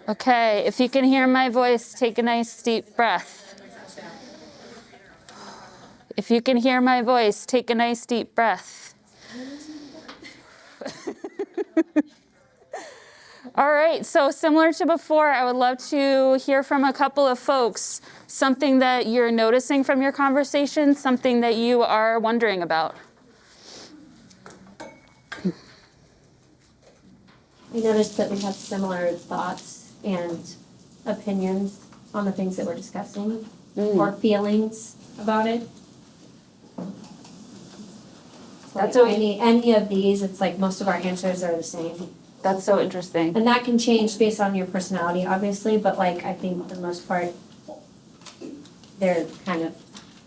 Okay, if you can hear my voice, take a nice deep breath. If you can hear my voice, take a nice deep breath. All right, so similar to before, I would love to hear from a couple of folks, something that you're noticing from your conversation, something that you are wondering about. We noticed that we have similar thoughts and opinions on the things that we're discussing, or feelings about it. That's So any of these, it's like most of our answers are the same. That's so interesting. And that can change based on your personality, obviously, but like I think for the most part, they're kind of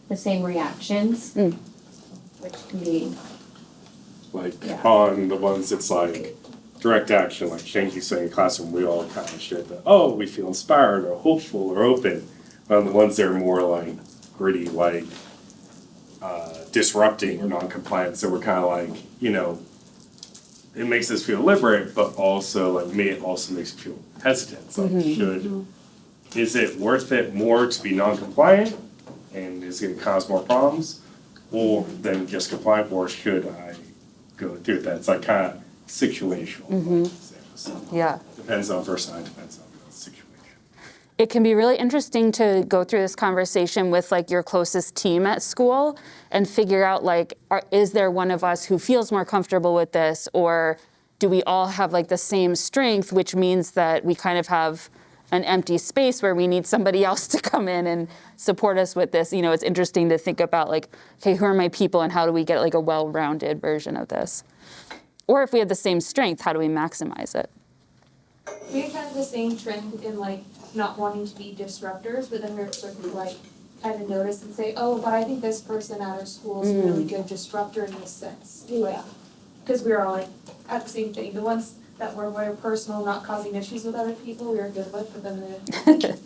the same reactions, which can be on the ones that's like direct action, like Shanky's saying in classroom, we all kind of share that, oh, we feel inspired or hopeful or open. On the ones that are more like gritty, like disrupting or non-compliant, so we're kind of like, it makes us feel liberated, but also like me, it also makes you feel hesitant. It's like, is it worth it more to be non-compliant, and is it gonna cause more problems, or than just compliant, or should I go through that? It's like kind of situational. So Yeah. depends on personality, depends on the situation. It can be really interesting to go through this conversation with like your closest team at school and figure out like, is there one of us who feels more comfortable with this, or do we all have like the same strength, which means that we kind of have an empty space where we need somebody else to come in and support us with this. It's interesting to think about like, okay, who are my people and how do we get like a well-rounded version of this? Or if we have the same strength, how do we maximize it? We have kind of the same trend in like not wanting to be disruptors, but then we're sort of like kind of notice and say, oh, but I think this person at our school is a really good disruptor in this sense. Like, because we're all like at the same thing. The ones that were more personal, not causing issues with other people, we were good with, but then the,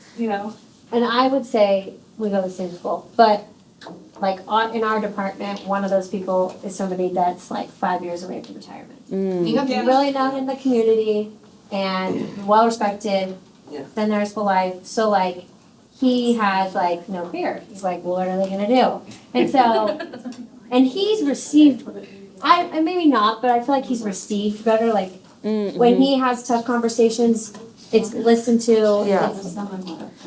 And I would say we go to the same school, but like in our department, one of those people is somebody that's like 5 years away from retirement. You have to be really known in the community and well respected. Been there his whole life. So like he has like no fear. He's like, well, what are they gonna do? And so, and he's received. I maybe not, but I feel like he's received better. Like when he has tough conversations, it's listened to. Yeah.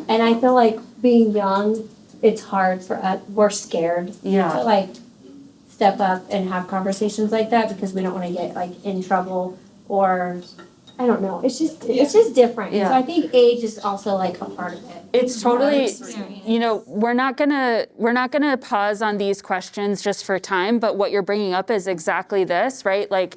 And I feel like being young, it's hard for us. We're scared to like step up and have conversations like that because we don't want to get like in trouble or I don't know. It's just different. Yeah. So I think age is also like a part of it. It's totally, we're not gonna pause on these questions just for time, but what you're bringing up is exactly this, right? Like,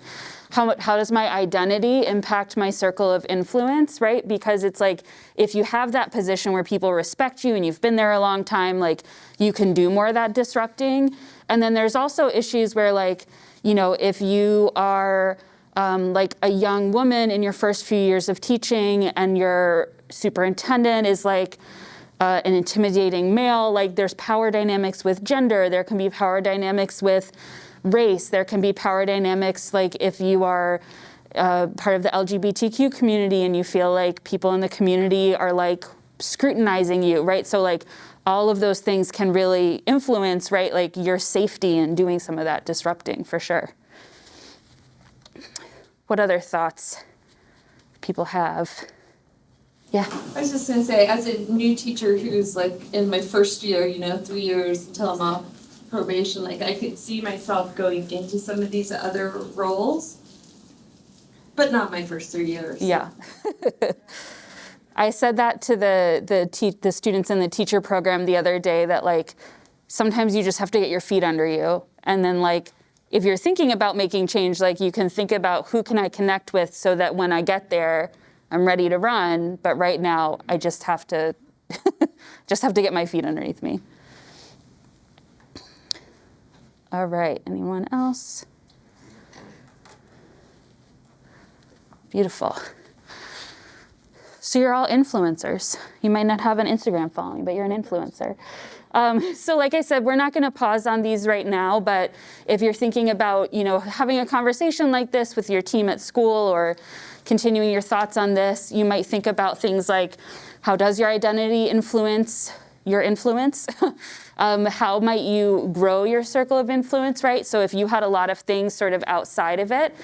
how does my identity impact my circle of influence, right? Because it's like, if you have that position where people respect you and you've been there a long time, like, you can do more of that disrupting. And then there's also issues where like, if you are like a young woman in your first few years of teaching and your superintendent is like an intimidating male, like there's power dynamics with gender, there can be power dynamics with race, there can be power dynamics like if you are part of the LGBTQ community and you feel like people in the community are like scrutinizing you, right? So like all of those things can really influence, right? Like your safety in doing some of that disrupting for sure. What other thoughts people have? Yeah. I was just gonna say, as a new teacher who's like in my first year, 3 years until I'm off probation, like I could see myself going into some of these other roles, but not my first 3 years. Yeah. I said that to the students in the teacher program the other day that like sometimes you just have to get your feet under you, and then like if you're thinking about making change, like you can think about who can I connect with so that when I get there, I'm ready to run. But right now, I just have to get my feet underneath me. All right, anyone else? Beautiful. So you're all influencers. You might not have an Instagram following, but you're an influencer. So like I said, we're not going to pause on these right now, but if you're thinking about, having a conversation like this with your team at school or continuing your thoughts on this, you might think about things like, how does your identity influence your influence? How might you grow your circle of influence, right? So if you had a lot of things sort of outside of it,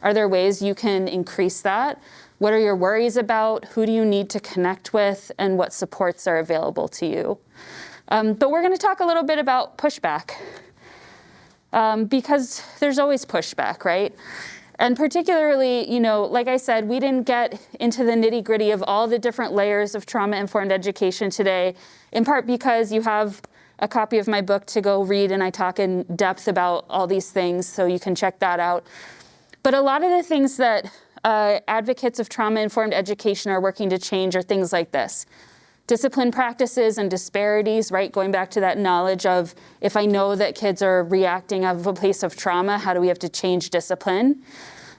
are there ways you can increase that? What are your worries about? Who do you need to connect with? And what supports are available to you? But we're going to talk a little bit about pushback, because there's always pushback, right? And particularly, like I said, we didn't get into the nitty-gritty of all the different layers of trauma-informed education today, in part because you have a copy of my book to go read, and I talk in depth about all these things, so you can check that out. But a lot of the things that advocates of trauma-informed education are working to change are things like this. Discipline practices and disparities, right? Going back to that knowledge of, if I know that kids are reacting out of a place of trauma, how do we have to change discipline?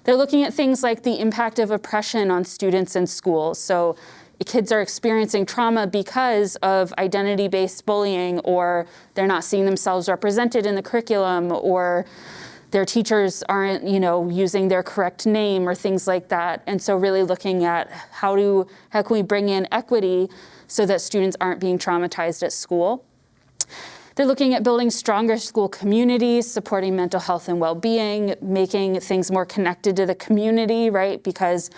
They're looking at things like the impact of oppression on students in schools. So kids are experiencing trauma because of identity-based bullying, or they're not seeing themselves represented in the curriculum, or their teachers aren't, using their correct name or things like that. And so really looking at how can we bring in equity so that students aren't being traumatized at school. They're looking at building stronger school communities, supporting mental health and well-being, making things more connected to the community, right? Because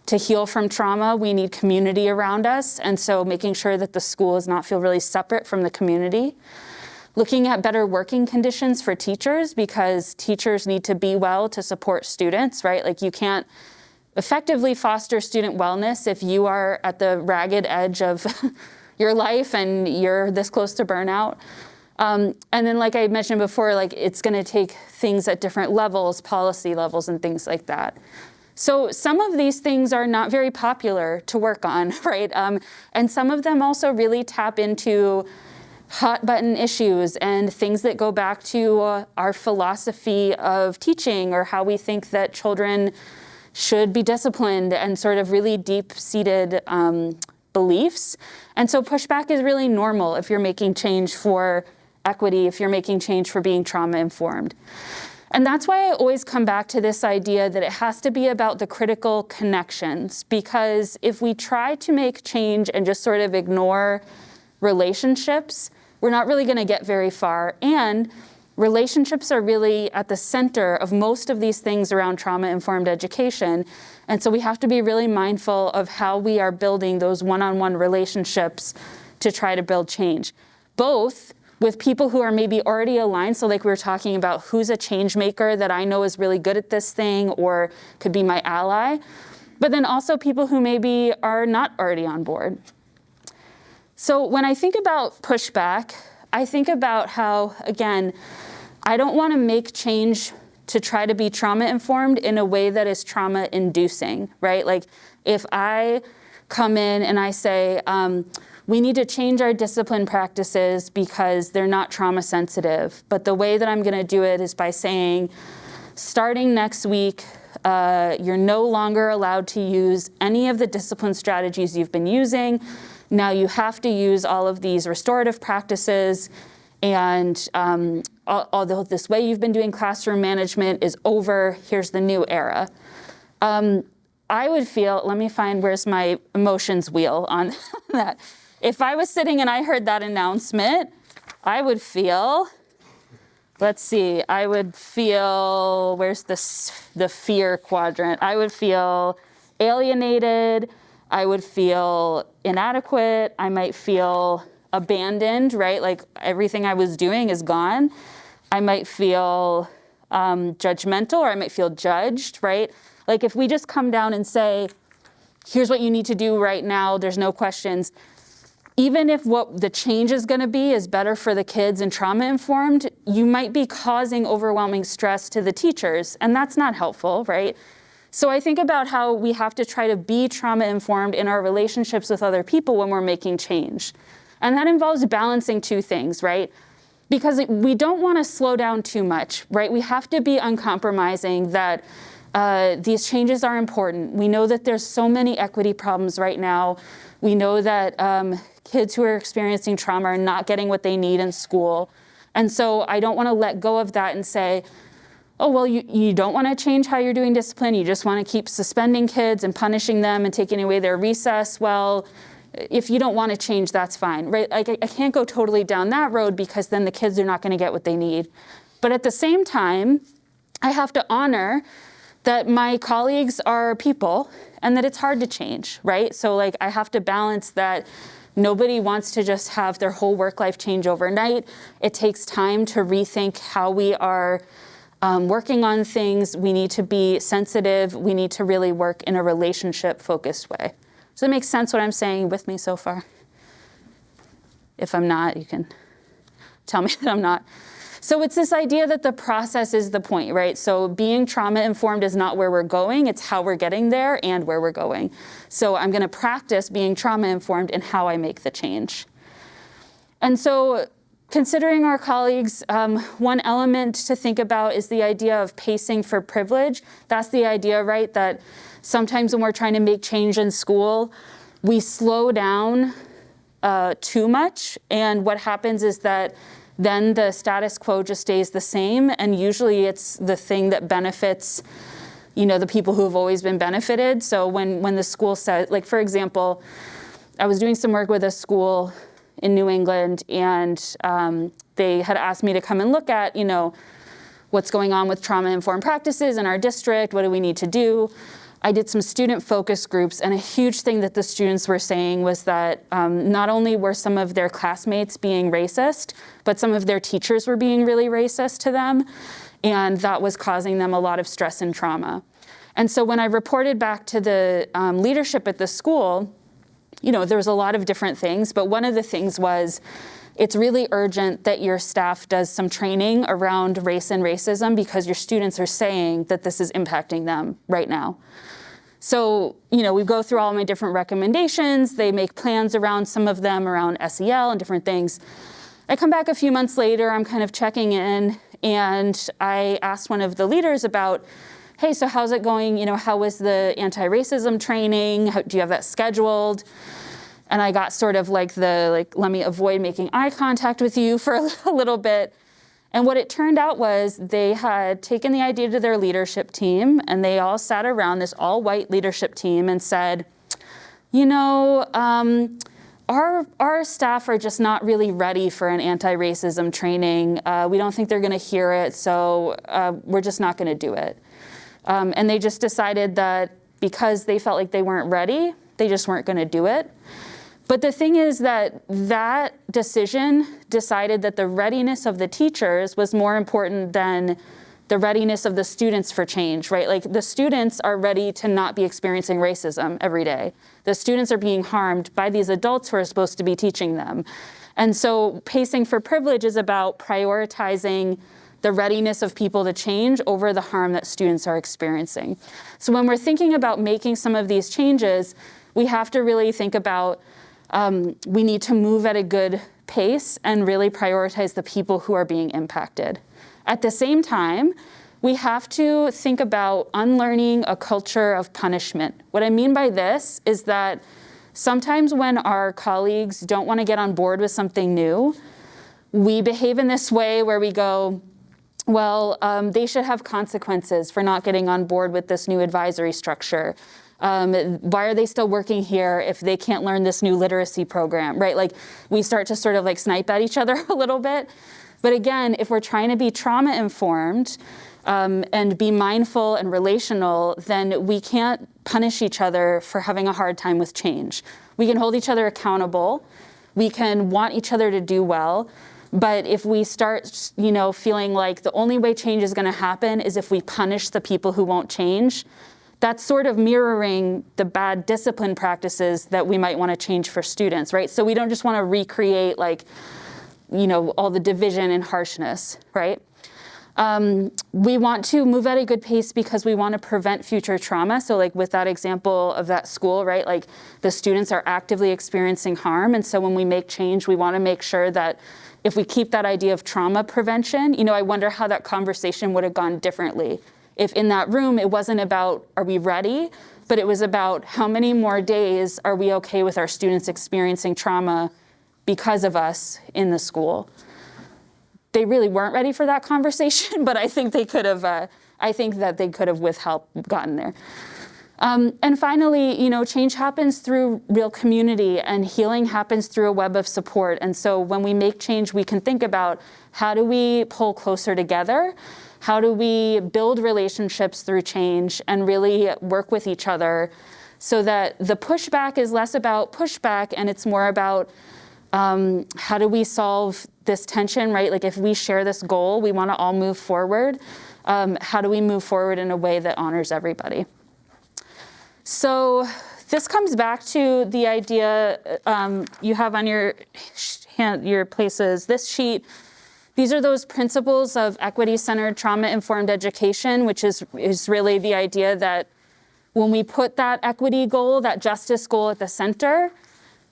to heal from trauma, we need community around us. And so making sure that the school does not feel really separate from the community. Looking at better working conditions for teachers, because teachers need to be well to support students, right? Like, you can't effectively foster student wellness if you are at the ragged edge of your life and you're this close to burnout. And then, like I mentioned before, it's going to take things at different levels, policy levels and things like that. So some of these things are not very popular to work on, right? And some of them also really tap into hot button issues and things that go back to our philosophy of teaching, or how we think that children should be disciplined, and sort of really deep-seated beliefs. And so pushback is really normal if you're making change for equity, if you're making change for being trauma-informed. And that's why I always come back to this idea that it has to be about the critical connections, because if we try to make change and just sort of ignore relationships, we're not really going to get very far. And relationships are really at the center of most of these things around trauma-informed education. And so we have to be really mindful of how we are building those one-on-one relationships to try to build change, both with people who are maybe already aligned. So like we were talking about, who's a change maker that I know is really good at this thing or could be my ally, but then also people who maybe are not already on board. So when I think about pushback, I think about how, again, I don't want to make change to try to be trauma-informed in a way that is trauma-inducing, right? Like, if I come in and I say, we need to change our discipline practices because they're not trauma-sensitive, but the way that I'm going to do it is by saying, starting next week, you're no longer allowed to use any of the discipline strategies you've been using. Now you have to use all of these restorative practices, and although this way you've been doing classroom management is over, here's the new era. I would feel, let me find, where's my emotions wheel on that. If I was sitting and I heard that announcement, I would feel, let's see, I would feel, where's the fear quadrant? I would feel alienated. I would feel inadequate. I might feel abandoned, right? Like, everything I was doing is gone. I might feel judgmental, or I might feel judged, right? Like, if we just come down and say, here's what you need to do right now, there's no questions, even if what the change is going to be is better for the kids and trauma-informed, you might be causing overwhelming stress to the teachers, and that's not helpful, right? So I think about how we have to try to be trauma-informed in our relationships with other people when we're making change. And that involves balancing two things, right? Because we don't want to slow down too much, right? We have to be uncompromising that These changes are important. We know that there's so many equity problems right now. We know that kids who are experiencing trauma are not getting what they need in school. And so I don't want to let go of that and say, oh, well, you don't want to change how you're doing discipline. You just want to keep suspending kids and punishing them and taking away their recess. Well, if you don't want to change, that's fine, right? Like I can't go totally down that road because then the kids are not going to get what they need. But at the same time, I have to honor that my colleagues are people and that it's hard to change, right? So like I have to balance that. Nobody wants to just have their whole work life change overnight. It takes time to rethink how we are working on things. We need to be sensitive. We need to really work in a relationship-focused way. Does that make sense what I'm saying with me so far? If I'm not, you can tell me that I'm not. So it's this idea that the process is the point, right? So being trauma-informed is not where we're going, it's how we're getting there and where we're going. So I'm gonna practice being trauma-informed in how I make the change. And so considering our colleagues, one element to think about is the idea of pacing for privilege. That's the idea, right, that sometimes when we're trying to make change in school, we slow down too much, and what happens is that then the status quo just stays the same, and usually it's the thing that benefits, the people who have always been benefited. So when the school says, like for example, I was doing some work with a school in New England, and they had asked me to come and look at, what's going on with trauma-informed practices in our district, what do we need to do? I did some student focus groups, and a huge thing that the students were saying was that not only were some of their classmates being racist, but some of their teachers were being really racist to them, and that was causing them a lot of stress and trauma. And so when I reported back to the leadership at the school, there was a lot of different things, but one of the things was it's really urgent that your staff does some training around race and racism because your students are saying that this is impacting them right now. So, we go through all my different recommendations. They make plans around some of them around SEL and different things. I come back a few months later, I'm kind of checking in, and I asked one of the leaders about, hey, so how's it going? How was the anti-racism training? Do you have that scheduled? And I got sort of let me avoid making eye contact with you for a little bit. And what it turned out was they had taken the idea to their leadership team, and they all sat around this all-white leadership team and said, our staff are just not really ready for an anti-racism training. We don't think they're gonna hear it, so we're just not gonna do it. And they just decided that because they felt like they weren't ready, they just weren't gonna do it. But the thing is that decision decided that the readiness of the teachers was more important than the readiness of the students for change, right? Like the students are ready to not be experiencing racism every day. The students are being harmed by these adults who are supposed to be teaching them. And so pacing for privilege is about prioritizing the readiness of people to change over the harm that students are experiencing. So when we're thinking about making some of these changes, we have to really think about we need to move at a good pace and really prioritize the people who are being impacted. At the same time, we have to think about unlearning a culture of punishment. What I mean by this is that sometimes when our colleagues don't want to get on board with something new, we behave in this way where we go, well, they should have consequences for not getting on board with this new advisory structure. Why are they still working here if they can't learn this new literacy program, right? Like we start to sort of snipe at each other a little bit. But again, if we're trying to be trauma-informed and be mindful and relational, then we can't punish each other for having a hard time with change. We can hold each other accountable. We can want each other to do well. But if we start, feeling like the only way change is going to happen is if we punish the people who won't change, that's sort of mirroring the bad discipline practices that we might want to change for students, right? So we don't just want to recreate all the division and harshness, right? We want to move at a good pace because we want to prevent future trauma. So with that example of that school, right? The students are actively experiencing harm. And so when we make change, we want to make sure that if we keep that idea of trauma prevention, I wonder how that conversation would have gone differently if in that room it wasn't about, are we ready? But it was about how many more days are we okay with our students experiencing trauma because of us in the school? They really weren't ready for that conversation, but I think they could have, I think that they could have with help gotten there. And finally, change happens through real community, and healing happens through a web of support. And so when we make change, we can think about, how do we pull closer together? How do we build relationships through change and really work with each other so that the pushback is less about pushback and it's more about how do we solve this tension, right? Like, if we share this goal, we want to all move forward. How do we move forward in a way that honors everybody? So this comes back to the idea you have on your places, this sheet. These are those principles of equity-centered, trauma-informed education, which is really the idea that when we put that equity goal, that justice goal at the center,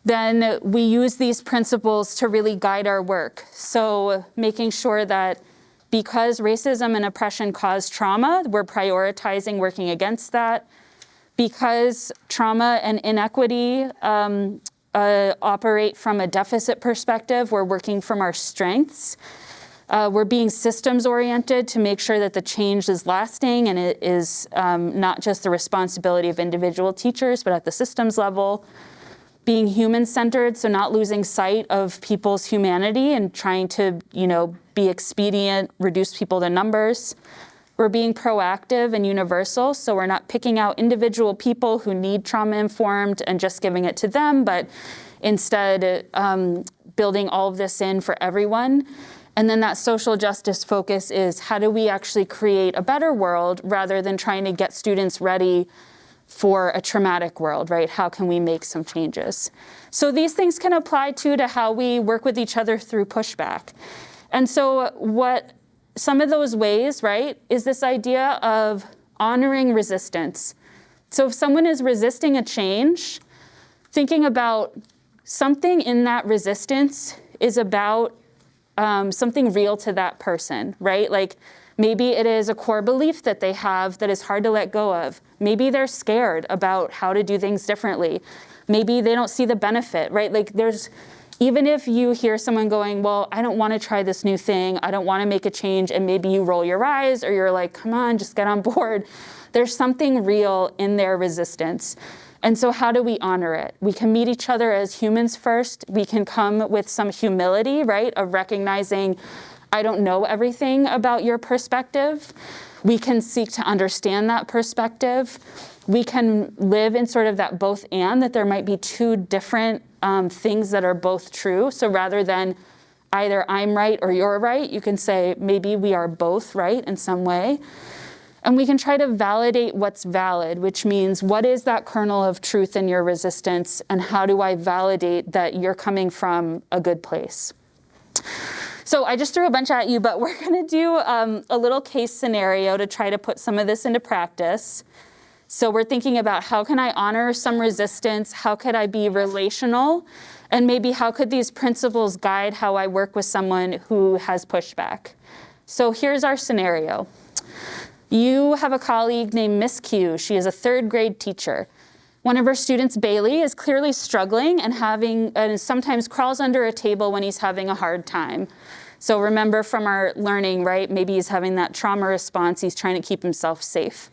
then we use these principles to really guide our work. So making sure that because racism and oppression cause trauma, we're prioritizing working against that. Because trauma and inequity operate from a deficit perspective, we're working from our strengths. We're being systems oriented to make sure that the change is lasting and it is not just the responsibility of individual teachers, but at the systems level. Being human-centered, so not losing sight of people's humanity and trying to, be expedient, reduce people to numbers. We're being proactive and universal, so we're not picking out individual people who need trauma-informed and just giving it to them, but instead building all of this in for everyone. And then that social justice focus is, how do we actually create a better world rather than trying to get students ready for a traumatic world, right? How can we make some changes? So these things can apply to how we work with each other through pushback. And so some of those ways, right, is this idea of honoring resistance. So if someone is resisting a change, thinking about something in that resistance is about something real to that person, right? Like, maybe it is a core belief that they have that is hard to let go of. Maybe they're scared about how to do things differently. Maybe they don't see the benefit, right? Like, even if you hear someone going, well, I don't want to try this new thing, I don't want to make a change, and maybe you roll your eyes or you're like, come on, just get on board. There's something real in their resistance. And so how do we honor it? We can meet each other as humans first. We can come with some humility, right, of recognizing, I don't know everything about your perspective. We can seek to understand that perspective. We can live in sort of that both and, that there might be two different things that are both true. So rather than either I'm right or you're right, you can say maybe we are both right in some way. And we can try to validate what's valid, which means what is that kernel of truth in your resistance, and how do I validate that you're coming from a good place? So I just threw a bunch at you, but we're going to do a little case scenario to try to put some of this into practice. So we're thinking about, how can I honor some resistance? How could I be relational? And maybe how could these principles guide how I work with someone who has pushback? So here's our scenario. You have a colleague named Miss Q. She is a 3rd grade teacher. One of her students, Bailey, is clearly struggling and sometimes crawls under a table when he's having a hard time. So remember from our learning, right? Maybe he's having that trauma response. He's trying to keep himself safe.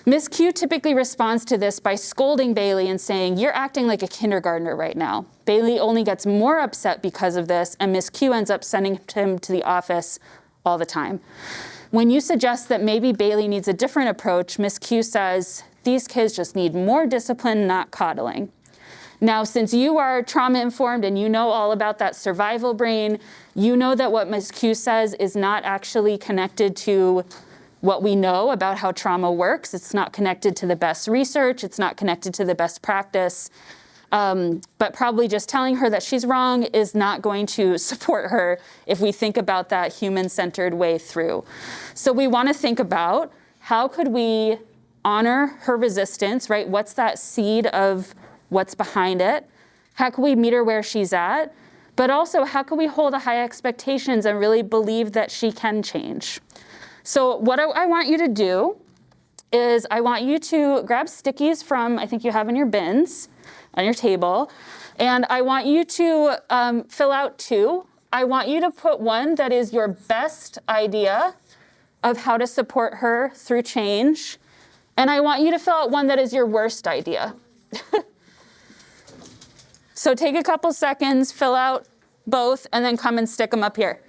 Miss Q typically responds to this by scolding Bailey and saying, you're acting like a kindergartner right now. Bailey only gets more upset because of this, and Miss Q ends up sending him to the office all the time. When you suggest that maybe Bailey needs a different approach, Miss Q says, these kids just need more discipline, not coddling. Now, since you are trauma-informed and you know all about that survival brain, you know that what Ms. Q says is not actually connected to what we know about how trauma works. It's not connected to the best research. It's not connected to the best practice. But probably just telling her that she's wrong is not going to support her if we think about that human-centered way through. So we want to think about, how could we honor her resistance, right? What's that seed of what's behind it? How can we meet her where she's at? But also, how can we hold a high expectations and really believe that she can change? So what I want you to do is I want you to grab stickies from, I think you have in your bins on your table, and I want you to fill out 2. I want you to put one that is your best idea of how to support her through change, and I want you to fill out one that is your worst idea. So take a couple seconds, fill out both, and then come and stick them up here.